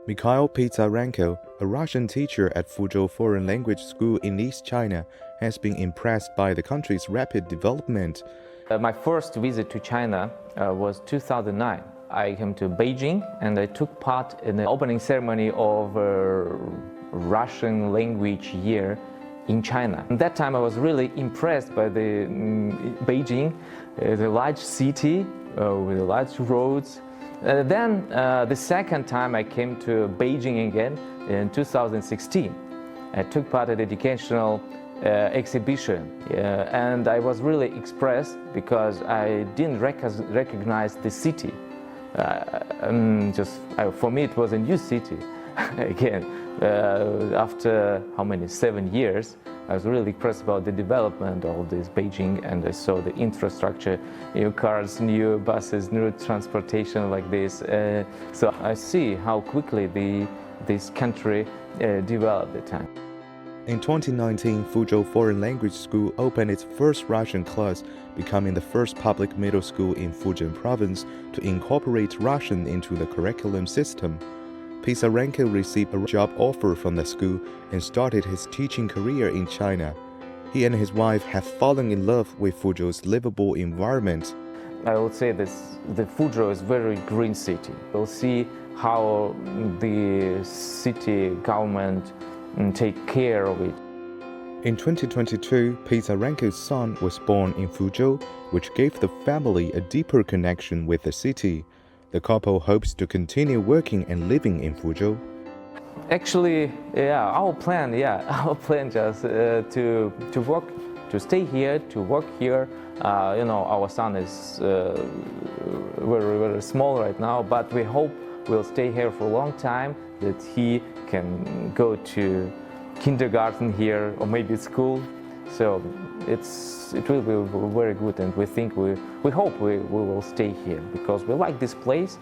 Mikhail Pizarenko, a Russian teacher at Fuzhou Foreign Language School in East China, has been impressed by the country's rapid development. My first visit to China was 2009. I came to Beijing and I took part in the opening ceremony of Russian language year in China. At that time I was really impressed by the Beijing, the large city with large roads. Then the second time I came to Beijing again in 2016. I took part in the educational exhibition and I was really expressed because I didn't recognize the city. For me it was a new city again. After 7 years, I was really impressed about the development of this Beijing, and I saw the infrastructure, new cars, new buses, new transportation like this. So I see how quickly this country developed at the time. In 2019, Fuzhou Foreign Language School opened its first Russian class, becoming the first public middle school in Fujian province to incorporate Russian into the curriculum system. Pizarenko received a job offer from the school and started his teaching career in China. He and his wife have fallen in love with Fuzhou's livable environment. I would say the Fuzhou is a very green city. We'll see how the city government take care of it. In 2022, Pizarenko's son was born in Fuzhou, which gave the family a deeper connection with the city. The couple hopes to continue working and living in Fuzhou. Actually, our plan just to work, to stay here, to work here. Our son is very, very small right now, but we hope we'll stay here for a long time, that he can go to kindergarten here or maybe school. So it will be very good, and we hope we will stay here because we like this place.